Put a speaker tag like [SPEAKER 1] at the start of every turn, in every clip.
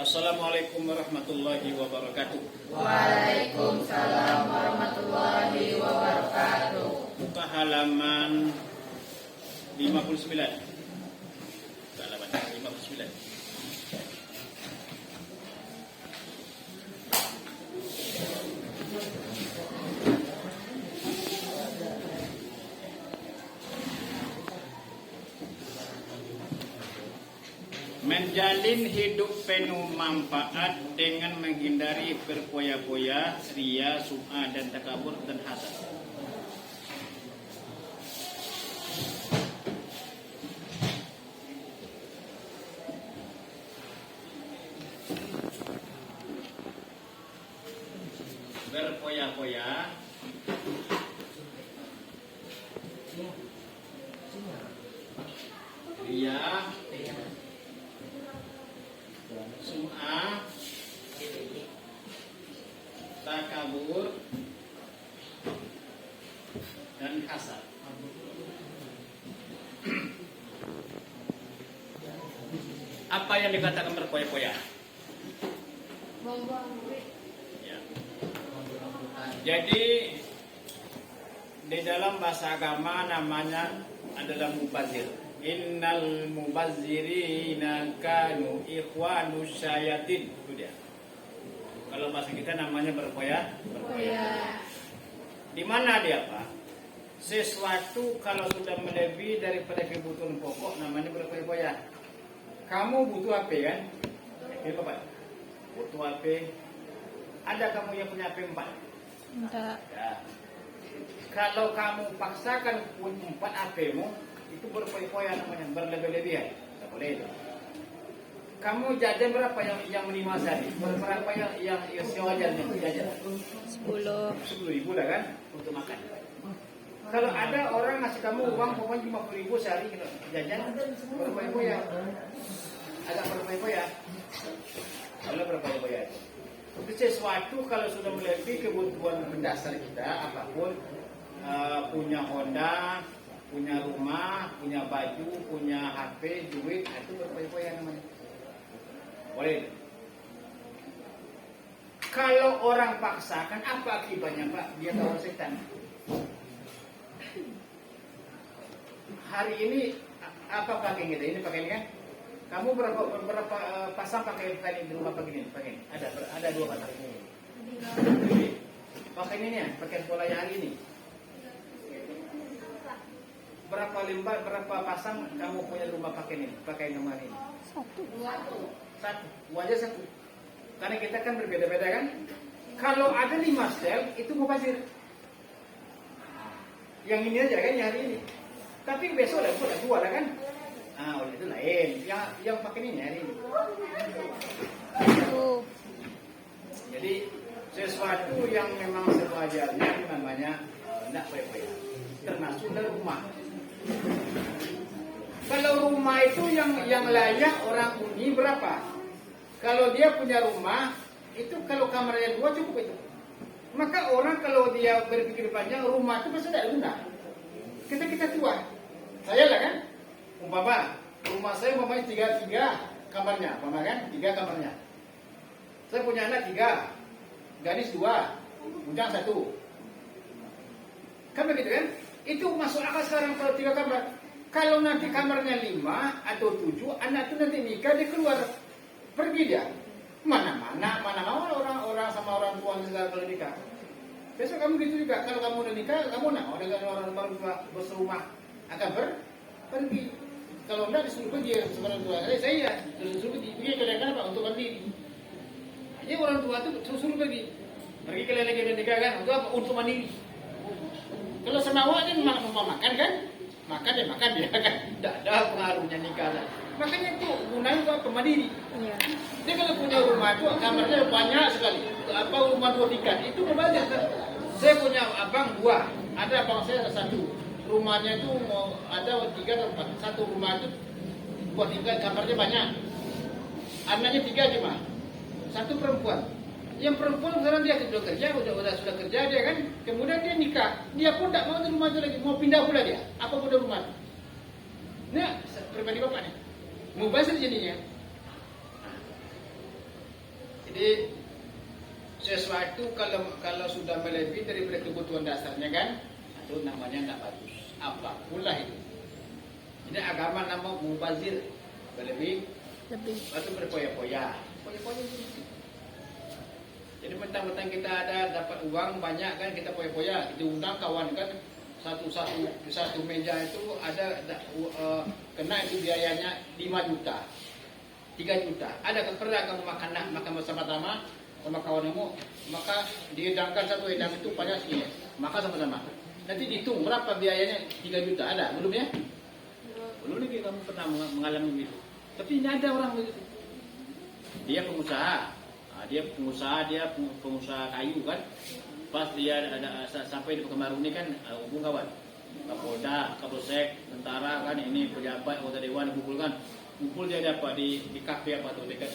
[SPEAKER 1] Assalamualaikum warahmatullahi wabarakatuh.
[SPEAKER 2] Waalaikumsalam warahmatullahi wabarakatuh.
[SPEAKER 1] Buka halaman 59. Buka halaman 59. Menjalin hidup penuh manfaat dengan menghindari berpoya-poya, ria, sum'ah dan takabur dan hasad. Berpoya-poya, ria, sum'ah, takabur dan hasad. Apa yang dikatakan berpoya-poya? Ya. Jadi di dalam bahasa agama namanya adalah mubazir. Innal mubazzirina kanu ikhwanu syayatin. Itu dia. Kalau bahasa kita namanya berpoya. Di mana dia, Pak? Sesuatu kalau sudah melebihi daripada kebutuhan pokok namanya berpoya-poya. Kamu butuh HP kan? Ini Pak. Butuh HP. Ada kamu yang punya HP 4?
[SPEAKER 2] Enggak.
[SPEAKER 1] Ya. Kalau kamu paksakan punya 4 HP-mu, itu berpoya-poya namanya, berlebih-lebihan. Tidak boleh itu. Kamu jajan berapa yang minimal sehari? Berapa yang sewajarnya jajan?
[SPEAKER 2] 10
[SPEAKER 1] ribu lah kan untuk makan. Kalau ada orang ngasih kamu uang pokoknya 50.000 sehari gitu, jajan berpoya-poya. Agak berpoya-poya. Kalau berpoya-poya. Tapi sesuatu kalau sudah melebihi kebutuhan mendasar kita apapun, punya Honda, punya rumah, punya baju, punya HP, duit, itu berpoya-poya namanya. Boleh. Kalau orang paksakan, apa akibatnya, Pak? Dia tahu setan. Hari ini apa pakai kita? Ini pakai ini kan? Kamu berapa pasang pakai ini di rumah pakai ini? Pakai ini. Ada 2 pasang. Pakai ini ya, pakai pola yang hari ini. Berapa lembar, berapa pasang kamu punya rumah pakai ini? Pakai nomor ini. Satu. Wajah satu. Karena kita kan berbeda-beda kan. Kalau ada 5 sel itu mubazir. Yang ini aja kan yang hari ini. Tapi besok ada 2 lah kan. Oleh itu lain. Yang pakai ini hari ini. Jadi sesuatu yang memang sewajarnya namanya tidak poya-poya. Termasuk dalam rumah. Kalau rumah itu yang layak orang huni berapa? Kalau dia punya rumah, itu kalau kamarnya 2 cukup itu. Maka orang kalau dia berpikir panjang, rumah itu pasti tidak guna. Kita tua. Saya lah kan, umpama rumah saya umpamanya 3 kamarnya, umpama kan 3 kamarnya. Saya punya anak 3, gadis 2, bujang 1. Kan begitu kan? Itu masuk akal sekarang kalau 3 kamar. Kalau nanti kamarnya 5 atau 7, anak itu nanti nikah, dia keluar. Pergi dia. Mana mau orang sama orang tua segala kalau nikah. Besok kamu gitu juga. Kalau kamu udah nikah, kamu nak dengan orang tua berserumah akan pergi. Kalau enggak disuruh pergi sama orang tua. Saya disuruh pergi kadang-kadang Pak untuk mandiri. Jadi orang tua itu suruh pergi. Pergi ke lagi nikah kan untuk apa? Untuk mandiri. Kalau senawa dia makan kan? Makan dia kan. Tidak ada pengaruhnya nikah. Makanya itu gunanya itu apa? Mandiri.
[SPEAKER 2] Iya.
[SPEAKER 1] Dia kalau punya rumah itu kamarnya banyak sekali. Apa rumah 2 tingkat itu banyak. Saya punya abang 2, ada abang saya 1. Rumahnya itu mau ada 3 atau 4. Satu rumah itu 2 tingkat, kamarnya banyak. Anaknya 3 cuma. 1 perempuan. Yang perempuan sekarang dia sudah kerja, sudah kerja dia kan. Kemudian dia nikah. Dia pun tak mau di rumah itu lagi, mau pindah pula dia. Apa pun rumah itu. Nah, pribadi bapak nih. Mubazir jadinya. Jadi sesuatu kalau sudah melebihi daripada kebutuhan dasarnya kan, itu namanya tidak bagus. Apapun lah itu. Ini agama nama mubazir, berlebih atau berpoya-poya. Poya-poya itu. Jadi mentang-mentang kita ada dapat uang banyak kan, kita poya-poya. Diundang kawan kan, satu meja itu ada kena itu biayanya 5 juta, 3 juta. Ada pernah kamu makan bersama-sama sama kawanmu, maka dihidangkan satu hidang itu banyak sih, maka sama-sama. Nanti dihitung berapa biayanya 3 juta. Ada belum ya? Belum lagi kamu pernah mengalami begitu. Tapi ini ada orang begitu. Dia pengusaha, dia pengusaha kayu kan. Pas dia ada sampai di Pekanbaru ini kan hubung kawan. Kapolda, Kapolsek, tentara kan ini pejabat anggota dewan kumpul dia dapat di kafe apa tuh dekat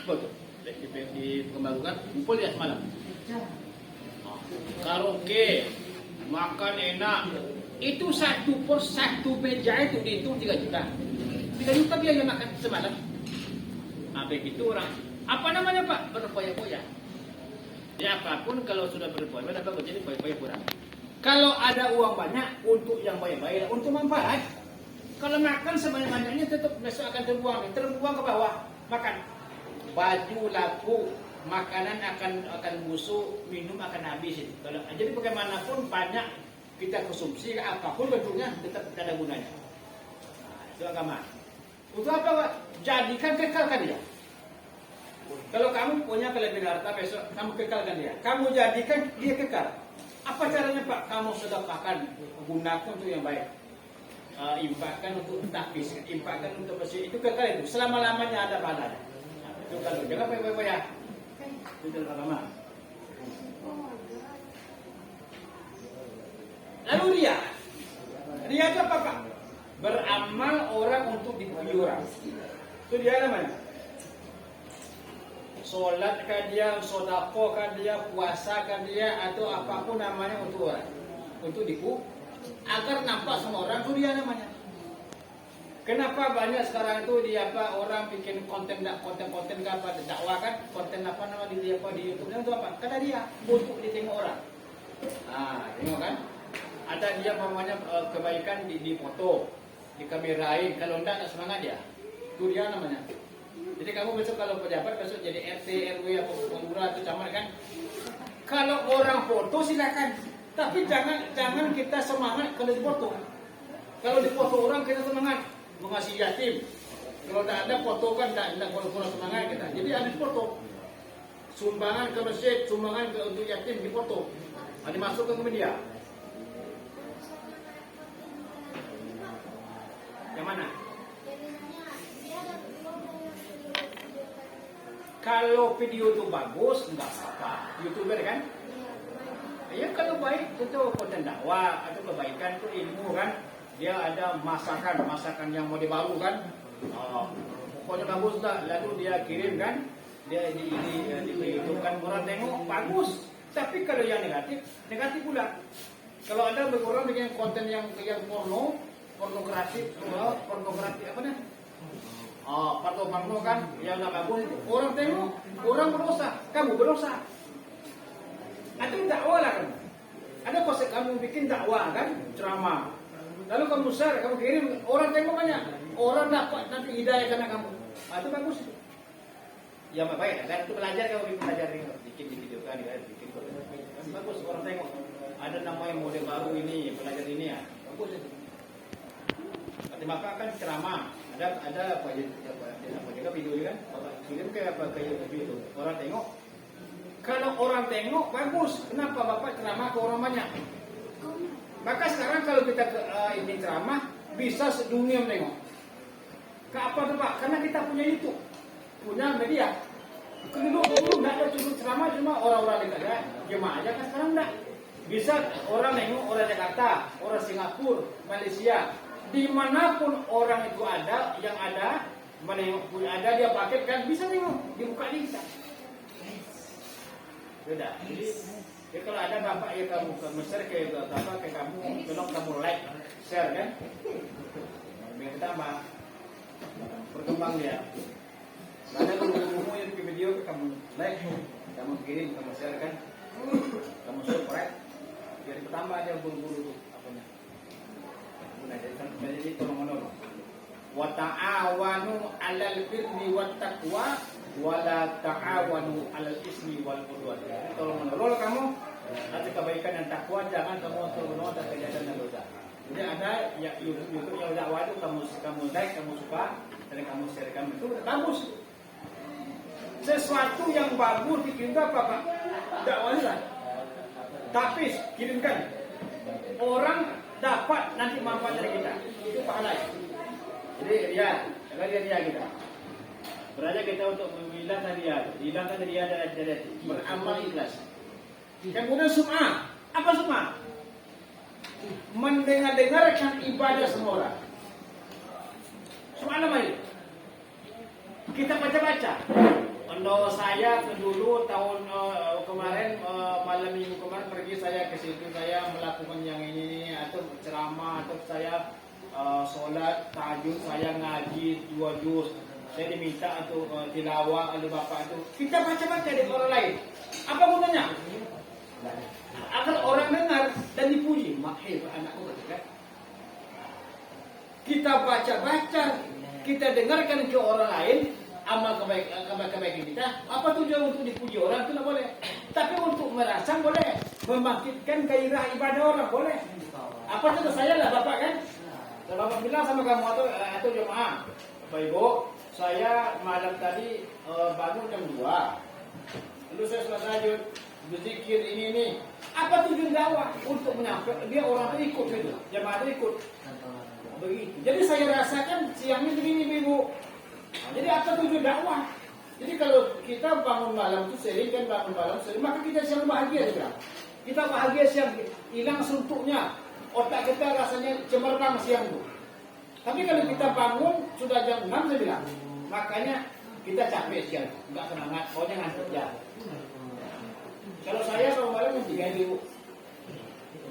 [SPEAKER 1] betul di Pekanbaru kan, kumpul dia semalam. Karaoke, makan enak. Itu satu meja itu dihitung 3 juta. 3 juta biaya makan semalam. Begitu orang. Apa namanya Pak? Berpoya-poya. Ya apapun kalau sudah berpoya-poya, dapat jadi poya-poya kurang. Kalau ada uang banyak untuk yang baik-baik, untuk manfaat. Kalau makan sebanyak-banyaknya tetap besok akan terbuang ke bawah. Makan. Baju laku, makanan akan busuk, minum akan habis itu. Jadi bagaimanapun banyak kita konsumsi apapun bentuknya tetap ada gunanya. Itu agama. Untuk apa Pak? Jadikan kekalkan dia. Kalau kamu punya kelebihan harta besok kamu kekalkan dia. Kamu jadikan dia kekal. Apa caranya Pak? Kamu sedekahkan, gunakan untuk yang baik. Infakkan untuk tahfiz, infakkan untuk bersih. Itu kekal itu. Selama-lamanya ada pahalanya. Itu kalau jangan poya-poya. Itu agama. Lalu Ria itu apa Pak? Beramal orang untuk dipuji orang. Itu dia namanya. Sholat kan dia, sodako kan dia, puasa kan dia, atau apapun namanya untuk orang. Untuk dipuji. Agar nampak sama orang, itu dia namanya. Kenapa banyak sekarang itu orang bikin konten dakwah kan, konten apa nama di YouTube itu apa? Kata dia untuk ditengok orang. Tengok kan? Ada dia namanya kebaikan di foto, di kamerain. Kalau enggak semangat dia. Itu dia namanya. Jadi kamu besok kalau pejabat besok jadi RT, RW atau lurah atau camat kan. Kalau orang foto silakan, tapi jangan kita semangat kalau dipoto. Kalau dipoto orang kita semangat mengasihi yatim. Kalau tidak ada foto kan tidak kurang semangat kita. Jadi ada foto. Sumbangan ke masjid, sumbangan untuk yatim di foto. Ada masuk ke media. Yang mana? Kalau video itu bagus, enggak apa-apa. YouTuber kan? Ya kalau baik itu konten dakwah atau kebaikan itu ilmu kan. Dia ada masakan yang mode baru kan. Pokoknya bagus dah. Lalu dia kirim kan. Dia di YouTube kan orang tengok bagus. Tapi kalau yang negatif pula. Kalau ada orang bikin konten yang pornografi apa nih? Porno kan yang nggak bagus itu. Orang tengok, orang berdosa, kamu berdosa. Atau dakwah lah kan? Ada konsep kamu bikin dakwah kan, ceramah. Lalu kamu share, kamu kirim, orang tengok banyak. Orang dapat nanti hidayah karena kamu. Itu bagus itu. Ya baik, kan itu belajar kamu belajar bikin di video kan, bikin konten. Bagus orang tengok. Ada namanya model baru ini, belajar ini ya. Bagus itu. Nanti maka kan ceramah, ada apa juga video kan, film kayak apa kayak video orang tengok. Kalau orang tengok bagus, kenapa Bapak ceramah ke orang banyak? Maka sekarang kalau kita ini ceramah bisa sedunia menengok. Kenapa tuh Pak? Karena kita punya itu, punya media. Dulu nggak ada ceramah cuma orang-orang dekat ya, jemaah aja kan sekarang nggak. Bisa orang nengok orang Jakarta, orang Singapura, Malaysia. Dimanapun orang itu ada, yang ada, mana yang ada dia pakai kan bisa tengok, dibuka di kita. Sudah. Jadi kalau ada bapak ya kamu share ke bapak ke kamu, tolong kamu like, share kan. Biar kita berkembang dia. Ada kalau yang video video kamu like, kamu kirim, kamu share kan, kamu subscribe, biar pertama aja buru-buru tuh apanya. Jadi tolong menolong. Wa ta'awanu 'alal birri wat taqwa wa la ta'awanu 'alal ismi wal 'udwan. Tolong menolong kamu nanti kebaikan dan takwa, jangan kamu tolong atas kejahatan dan dosa. Jadi ada ya YouTube yang dakwah itu kamu like, kamu suka, dan kamu sharekan itu bagus. Sesuatu yang bagus dikirimkan apa Pak? Dakwahnya. Tapi kirimkan. Orang dapat nanti manfaat dari kita. Itu pahala. Jadi ria kita. Beraja kita untuk menghilangkan ria dari beramal ikhlas. Kemudian sum'ah. Apa sum'ah? Mendengar-dengarkan ibadah semua orang. Sum'ah namanya. Kita baca-baca. Kalau saya dulu tahun kemarin malam minggu kemarin pergi saya ke situ, saya melakukan yang ini atau ceramah atau saya sholat tahajud, saya ngaji 2 juz, saya diminta untuk tilawah oleh bapak itu. Kita baca-baca dari orang lain. Apa gunanya? Agar orang dengar dan dipuji. Hebat anakku kan? Kita baca-baca, kita dengarkan ke orang lain. Amal kebaikan kita, apa tujuan untuk dipuji orang itu tidak boleh. Tapi untuk merangsang boleh, membangkitkan gairah ibadah orang boleh. Apa contoh saya lah bapak kan? Kalau bapak bilang sama kamu atau jemaah, Bapak Ibu, saya malam tadi bangun jam 2. Lalu saya sholat tahajud, berzikir ini. Apa tujuan dakwah? Untuk menyampaikan dia orang itu ikut gitu, jemaah itu ikut. Begitu. Jadi saya rasakan siangnya begini Ibu. Jadi apa tujuan dakwah? Jadi kalau kita bangun malam itu sering, maka kita siang bahagia juga. Kita bahagia siang, hilang suntuknya, otak kita rasanya cemerlang siang itu. Tapi kalau kita bangun sudah jam 6 saya bilang, makanya kita capek siang, nggak semangat, pokoknya ngantuk ya. Kalau saya bangun malam jam 3 itu,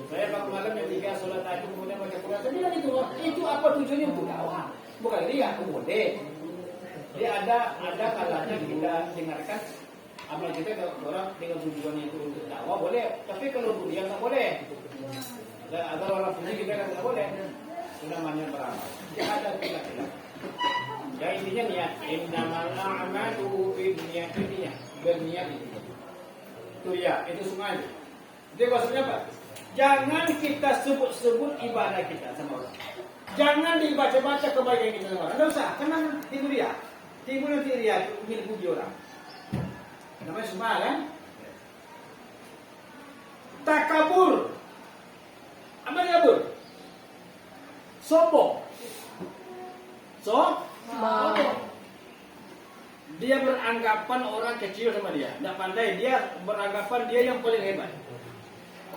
[SPEAKER 1] saya bangun malam jam 3 sholat tahajud kemudian baca Quran. Saya bilang itu apa tujuannya untuk dakwah? Bukan dia boleh. Jadi ada kalanya kita dengarkan amal kita kalau orang dengan tujuan itu untuk dakwah boleh, tapi kalau untuk dia nggak boleh. Agar orang puji kita nggak boleh. Itu namanya beramal. Tidak ada tidak. Ya intinya niat. Innamal a'malu binniyati. Berniat itu. Itu ya, itu semua itu. Jadi maksudnya apa? Jangan kita sebut-sebut ibadah kita sama orang. Jangan dibaca-baca kebaikan kita sama orang. Tidak usah, karena itu dia. Timbul nanti ria milik puji orang. Namanya semua kan? Takabur. Apa takabur? Sombong. Sombong. Dia beranggapan orang kecil sama dia. Tidak pandai. Dia beranggapan dia yang paling hebat.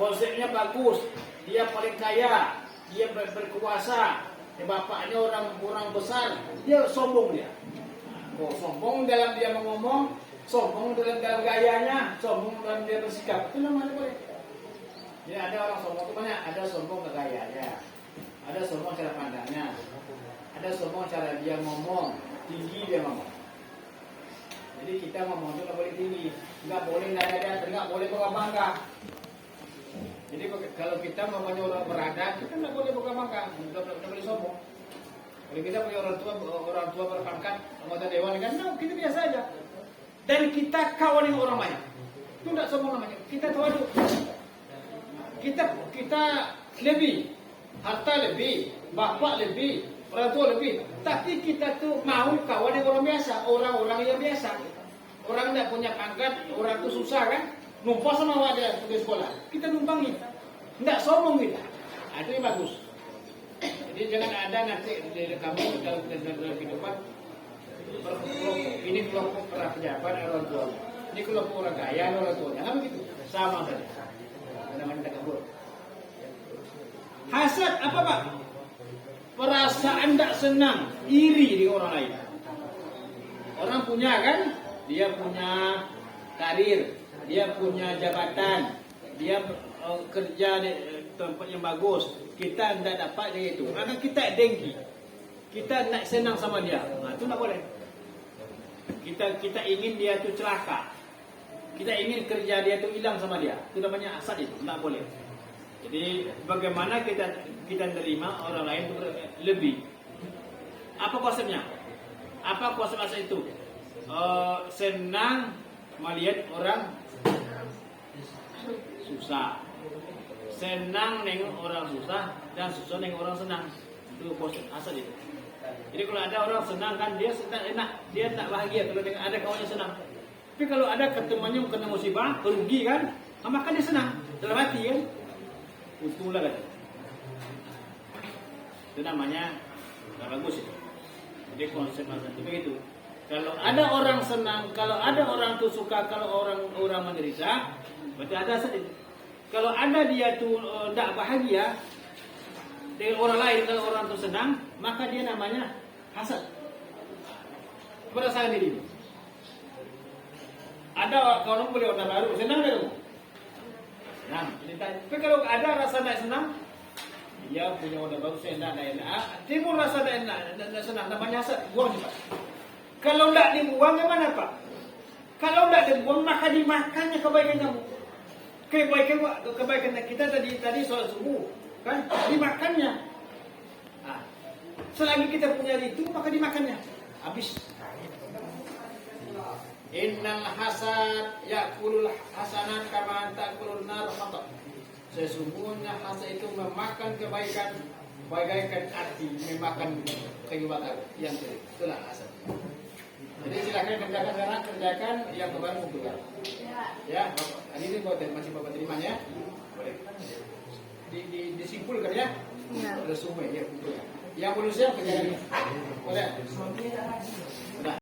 [SPEAKER 1] Konsepnya bagus. Dia paling kaya. Dia berkuasa. Bapaknya orang besar. Dia sombong dia. Sombong dalam dia ngomong, sombong dalam gayanya, sombong dalam dia bersikap. Itu namanya boleh. Jadi ada orang sombong itu banyak. Ada sombong ke gayanya, ada sombong cara pandangnya, ada sombong cara dia ngomong, tinggi dia ngomong. Jadi kita ngomong itu nggak boleh tinggi, nggak boleh nada-nada, nggak boleh bangga. Jadi kalau kita ngomongnya orang berada, kita nggak boleh bangga, nggak boleh sombong. Kalau kita punya orang tua berpangkat anggota dewan kan, kita biasa aja. Dan kita kawan dengan orang banyak. Itu tidak sombong namanya. Kita tawaduk. Kita lebih, harta lebih, bapak lebih, orang tua lebih. Tapi kita tuh mau kawan dengan orang biasa, orang-orang yang biasa. Orang tidak punya pangkat, orang itu susah kan, numpang sama wadah pergi sekolah. Kita numpangin, tidak sombong kita. Itu yang bagus. Jadi jangan ada nanti dari kamu dalam kehidupan ini kelompok para pejabat orang tua, ini kelompok orang kaya orang tua, jangan begitu, sama saja. Namanya takabur. Hasad apa Pak? Perasaan tidak senang, iri di orang lain. Orang punya kan, dia punya karir, dia punya jabatan, dia kerja di tempat yang bagus. Kita tidak dapat dia itu, maka kita dengki, kita tidak senang sama dia. Nah, itu tidak boleh. Kita ingin dia tuh celaka. Kita ingin kerja dia tuh hilang sama dia. Itu namanya hasad, itu tidak boleh. Jadi bagaimana kita menerima orang lain itu lebih. Apa konsepnya? Apa konsep hasad itu? Senang melihat orang susah. Senang nengok orang susah dan susah nengok orang senang. Itu konsep hasad itu. Jadi kalau ada orang senang kan dia senang enak, dia tak bahagia kalau ada kawannya senang. Tapi kalau ada ketemuannya kena musibah, rugi kan, maka dia senang dalam hati kan. Untunglah kan. Itu namanya tak bagus itu. Jadi konsep hasad itu begitu. Kalau ada orang senang, kalau ada orang tuh suka, kalau orang menderita, berarti ada hasad itu. Kalau ada dia tuh tidak bahagia dengan orang lain, kalau orang tuh senang, maka dia namanya hasad. Perasaan diri. Ada orang boleh orang baru senang dah kamu. Senang. Tapi kalau ada rasa tidak senang, dia punya orang baru senang dah enak. Timbul rasa tidak enak, tidak senang, namanya hasad. Buang cepat. Kalau tidak dibuang, gimana Pak? Kalau tidak dibuang, maka dimakannya kebaikan kamu. Kebaikan kita tadi soal subuh, kan? Dimakannya. Nah, selagi kita punya itu, maka dimakannya. Habis. Innal hasad ya'kulul hasanat kama ta'kulun nar khatab. Sesungguhnya hasad itu memakan kebaikan bagaikan api memakan kayu bakar yang kering. Itulah hasad. Jadi silakan kerjakan yang kemarin kumpulkan. Ya, hari ini buat masih Bapak terima ya. Boleh. Disimpulkan ya. Resume ya kumpulkan. Yang belum siap kerjakan. Boleh.